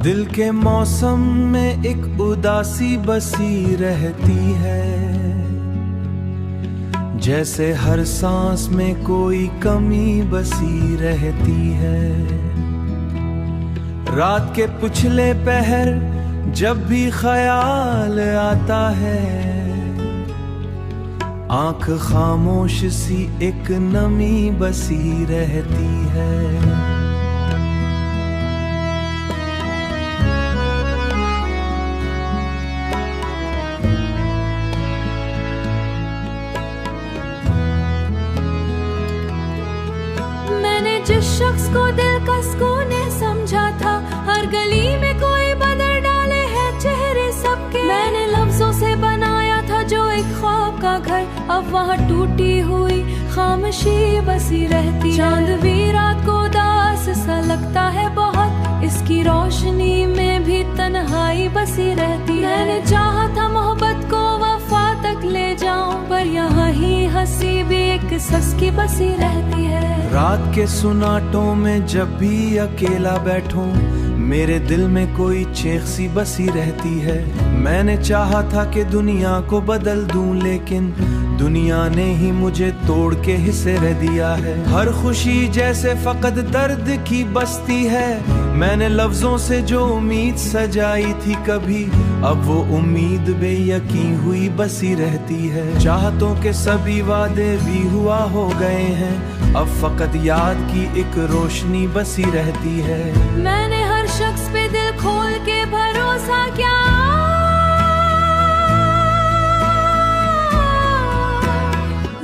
दिल के मौसम में एक उदासी बसी रहती है, जैसे हर सांस में कोई कमी बसी रहती है। रात के पिछले पहर जब भी ख्याल आता है, आंख खामोश सी एक नमी बसी रहती है। जिस शख्स को दिल का सुकून ने समझा था, हर गली में कोई बदल डाले हैं चेहरे सबके। मैंने लफ्जों से बनाया था जो एक ख्वाब का घर, अब वहाँ टूटी हुई खामोशी बसी रहती। चांद भी रात को उदास सा लगता है बहुत, इसकी रोशनी में भी तन्हाई बसी रहती है। मैंने चाहा था मोहब्बत को वफा तक ले जाऊं, पर यहाँ ही हंसी भी एक सस्की बसी रहती है। रात के सुनाटों में जब भी अकेला बैठूं, मेरे दिल में कोई चेख सी बसी रहती है। मैंने चाहा था कि दुनिया को बदल दूं, लेकिन दुनिया ने ही मुझे तोड़ के हिस्से रह दिया है। हर खुशी जैसे फकत दर्द की बस्ती है। मैंने लफ्जों से जो उम्मीद सजाई थी कभी, अब वो उम्मीद बेयकीन हुई बसी रहती है। चाहतों के सभी वादे भी हुआ हो गए हैं, अब फकत याद की एक रोशनी बसी रहती है। मैंने हर शख्स पे दिल खोल के भरोसा किया,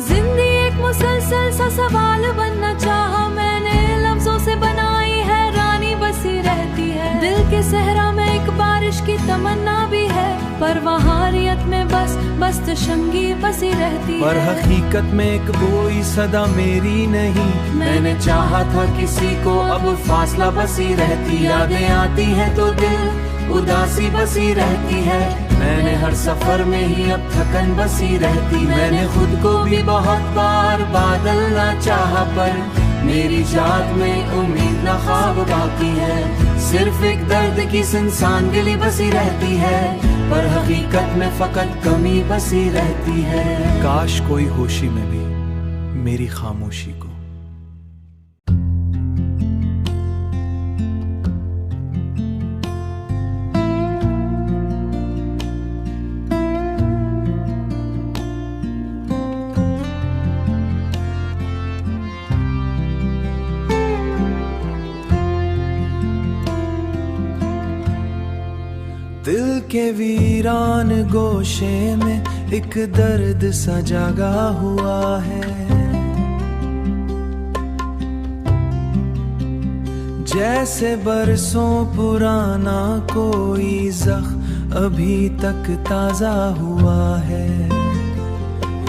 जिंदगी एक मुसलसल सा सवाल बनना चाहा। मैंने लफ्जों से बनाई है रानी बसी रहती है। दिल के सहरा में एक बारिश की तमन्ना भी है, पर वहाँ रियत में बस तशंगी बसी रहती है। पर हकीकत में एक कोई सदा मेरी नहीं। मैंने चाहा था किसी को, अब फासला बसी रहती। यादें आती हैं तो दिल उदासी बसी रहती है। मैंने हर सफर में ही अब थकन बसी रहती। मैंने खुद को भी बहुत बार बदलना चाहा, पर मेरी जात में उम्मीद न ख्वाब बाकी है। सिर्फ एक दर्द की इंसान दिली बसी रहती है, पर हकीकत में फकत कमी बसी रहती है। काश कोई होशी में भी मेरी खामोशी को। दिल के वीरान गोशे में एक दर्द सा जागा हुआ है, जैसे बरसों पुराना कोई जख्म अभी तक ताजा हुआ है।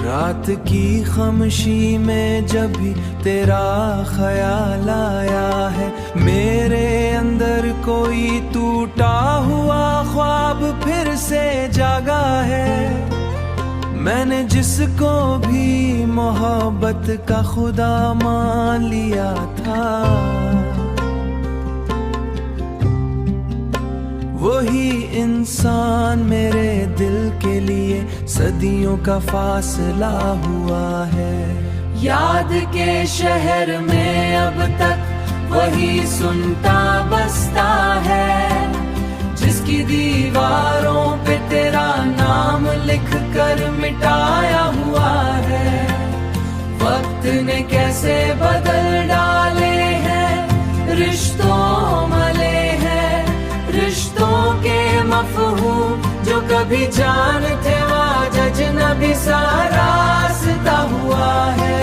रात की खामोशी में जब भी तेरा ख्याल आया है, मेरे अंदर कोई टूटा हुआ ख्वाब फिर से जागा है। मैंने जिसको भी मोहब्बत का खुदा मान लिया था, वही इंसान मेरे दिल के लिए सदियों का फासला हुआ है। याद के शहर में अब तक वही सुनता बसता है, जिसकी दीवारों पे तेरा नाम लिख कर मिटाया हुआ है। वक्त ने कैसे बदल डाले हैं रिश्तों मले हैं, रिश्तों के मफहूम जो कभी जान थे आज अजनबी सा रास्ता हुआ है।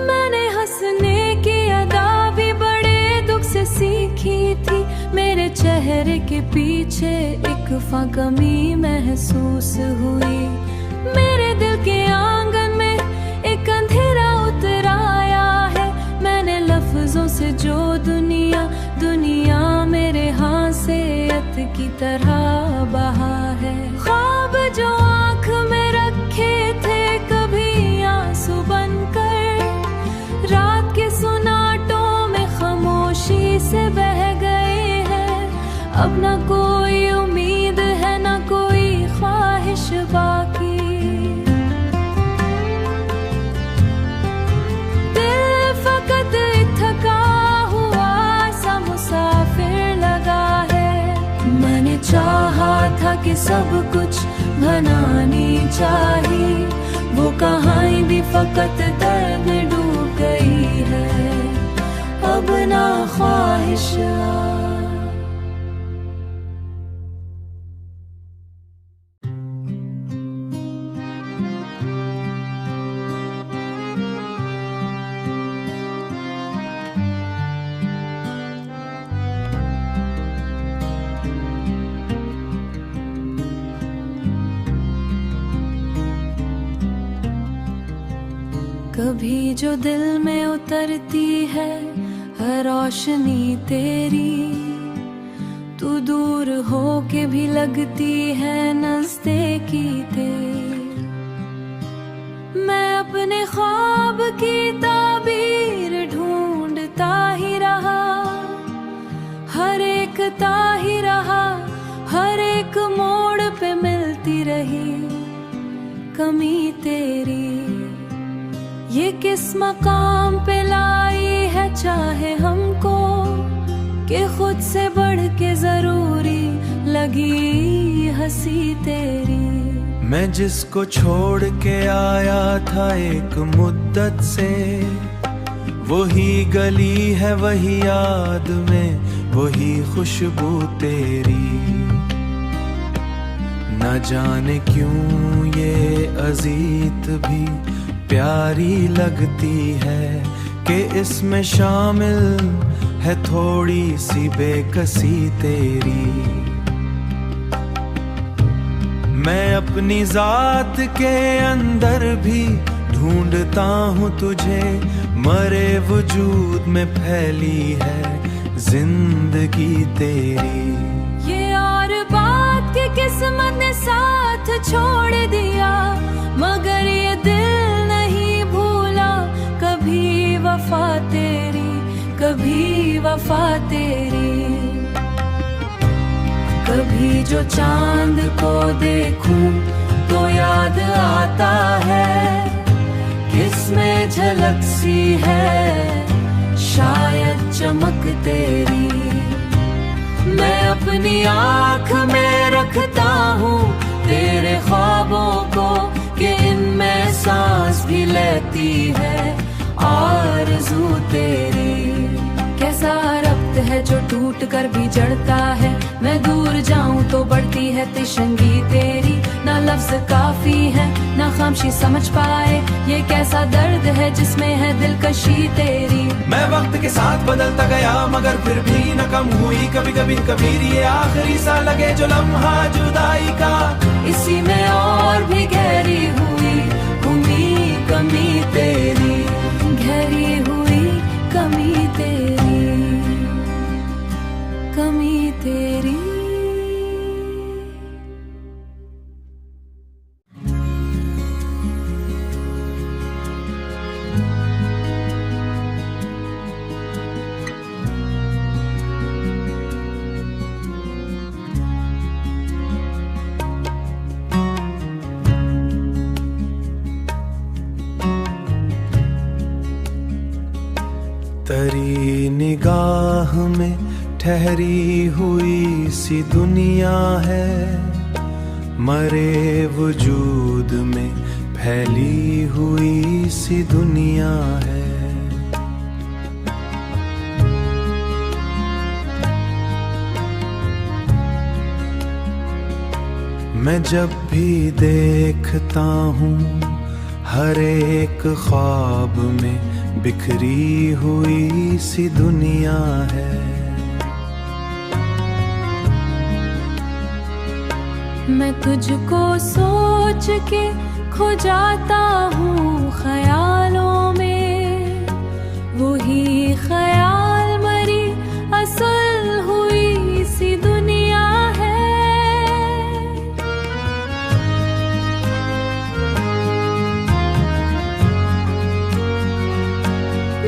मैंने हंसने की अदा भी बड़े दुख से सीखी थी। मेरे चेहरे के पीछे एक कमी महसूस हुई। मेरे दिल के आंगन में एक अंधेरा उतर आया है। मैंने लफ्जों से जो दुनिया मेरे हाथ से अत की तरह बहा है। ख्वाब जो आँख में रख अब ना कोई उम्मीद है ना कोई ख्वाहिश बाकी। दिल फकत थका हुआ सा मुसाफिर लगा है। मैंने चाहा था कि सब कुछ बनानी चाहिए, वो कहानी भी फकत दर्द डूब गई है। अब ना ख्वाहिश कभी जो दिल में उतरती है हर रोशनी तेरी, तू दूर हो के भी लगती है नज़दीकी तेरी। मैं अपने ख्वाब की ताबीर ढूंढता ही रहा, हर एक ता ही रहा, हर एक मोड़ पे मिलती रही कमी तेरी। ये किस मकाम पे लाई है चाहे हमको, कि खुद से बढ़ के जरूरी लगी हंसी तेरी। मैं जिसको छोड़ के आया था एक मुद्दत से, वही गली है वही याद में वही खुशबू तेरी। न जाने क्यों ये अजीत भी प्यारी लगती है, कि इसमें शामिल है थोड़ी सी बेकसी तेरी। मैं अपनी जात के अंदर भी ढूंढता हूँ तुझे, मरे वजूद में फैली है जिंदगी तेरी। ये और बात की किस्मत ने साथ छोड़ दिया, मगर ये दिल नहीं भूला कभी वफा तेरी, कभी वफा तेरी। कभी जो चांद को देखूं तो याद आता है, किसमें झलक सी है शायद चमक तेरी। मैं अपनी आँख में रखता हूँ तेरे ख्वाबों को, कि इनमें सांस भी लेती है आरज़ू तेरी। कैसा रब्त है जो टूट कर भी जड़ता है, मैं दूर जाऊं तो बढ़ती है तिशंगी तेरी। ना लफ्ज काफी है ना खामशी समझ पाए, ये कैसा दर्द है जिसमें है दिलकशी तेरी। मैं वक्त के साथ बदलता गया मगर फिर भी न कम हुई कभी कभी कबीर, ये आखिरी सा लगे जो लम्हा जुदाई का, इसी में और भी गहरी हुई कमी तेरी, गहरी हुई कमी तेरी, कमी तेरी। तरी निगाह में ठहरी हुई सी दुनिया है, मरे वजूद में फैली हुई सी दुनिया है। मैं जब भी देखता हूँ हर एक ख्वाब में बिखरी हुई सी दुनिया है। मैं तुझको सोच के खो जाता हूँ ख्यालों में, वही ख्याल मरी असल हुई सी दुनिया है।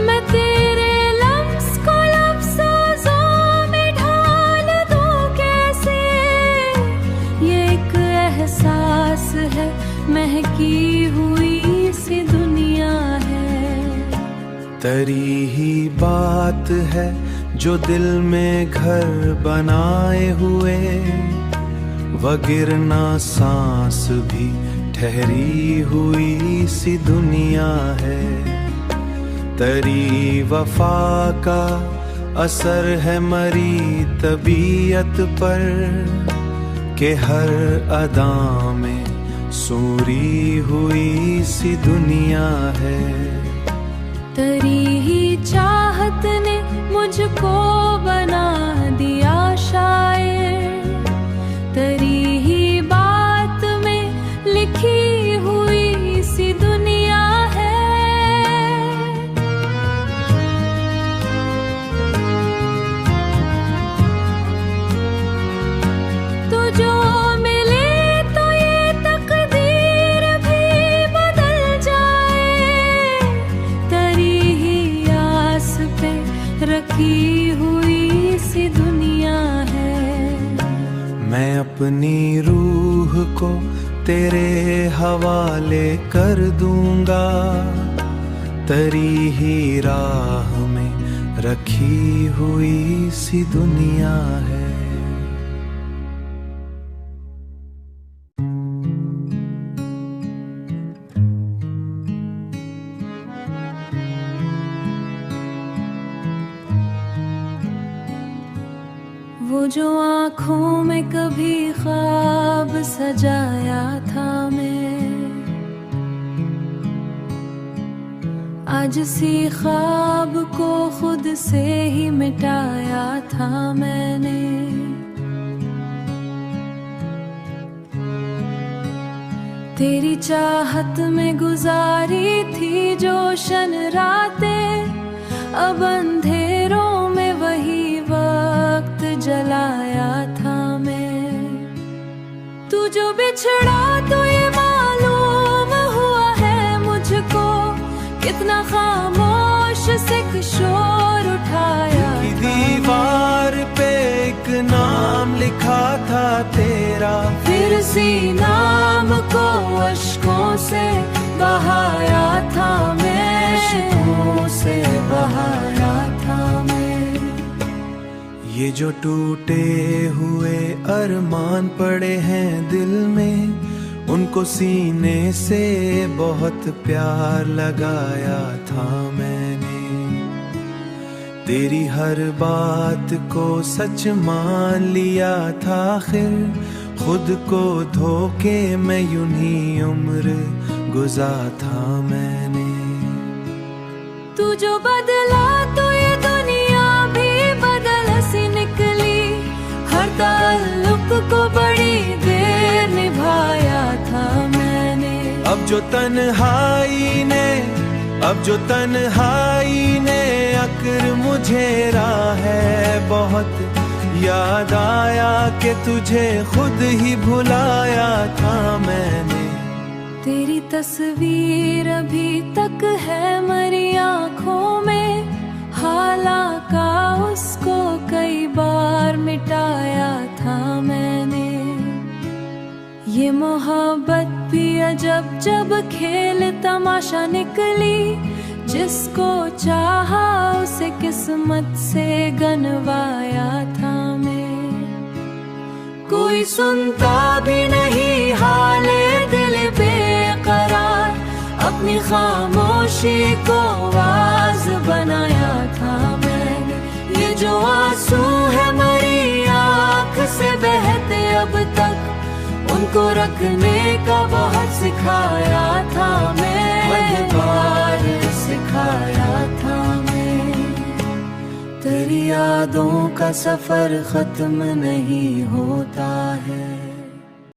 मैं तेरे लफ्ज़ को लफ्ज़ों में ढाल दूँ तेरी ही बात है जो दिल में घर बनाए हुए, वगिरना सांस भी ठहरी हुई सी दुनिया है। तेरी वफा का असर है मरी तबीयत पर, के हर अदा में सूरी हुई सी दुनिया है। तेरी ही चाहत ने मुझको बना दिया शायर, तेरी ही बात में लिखी हुई सी दुनिया है। तो जो मिले तो ये तकदीर भी बदल जाए, तेरी ही आस पे रखी हुई सी दुनिया है। मैं अपनी रूह को तेरे हवाले कर दूंगा, तेरी ही राह में रखी हुई सी दुनिया है। वो जो आँखों में कभी ख्वाब सजाया था मैं, आज सी ख्वाब को खुद से ही मिटाया था मैंने। तेरी चाहत में गुजारी थी जो शन रातें, अब अंधेरों में वही वक्त जलाया था मैं। तू जो बिछड़ा तो ये मालूम हुआ है मुझको, कितना खामोश से शोर उठाया की दीवार पे एक नाम लिखा था तेरा, फिर सी नाम को अश्कों से बहाया था मैं, अश्कों से बहाया था मैं। ये जो टूटे हुए अरमान पड़े हैं दिल में, उनको सीने से बहुत प्यार लगाया था मैंने। तेरी हर बात को सच मान लिया था, आखिर खुद को धोके मैं यूं ही उम्र गुजार था मैंने। तू जो बदला तो ये दुनिया भी बदल सी निकली, हर ताल्लुक को बड़ी देर निभाया था मैंने। अब जो तन्हाई ने अक्र मुझे राह है बहुत, याद आया कि तुझे खुद ही भुलाया था मैंने। तेरी तस्वीर अभी तक है मेरी आँखों में, हालांकि उसको कई बार मिटाया था मैंने। ये मोहब्बत भी अजब जब खेल तमाशा निकली, जिसको चाहा उसे किस्मत से गनवाया था मैं। कोई सुनता भी नहीं हाले दिल बेकरार, अपनी खामोशी को आवाज बनाया था मैंने। ये जो आंसू है मेरी आँख से बहते अब तक, उनको रखने का बहुत सिखाया था मैं, बार सिखाया था मैं। तेरी यादों का सफर खत्म नहीं होता है।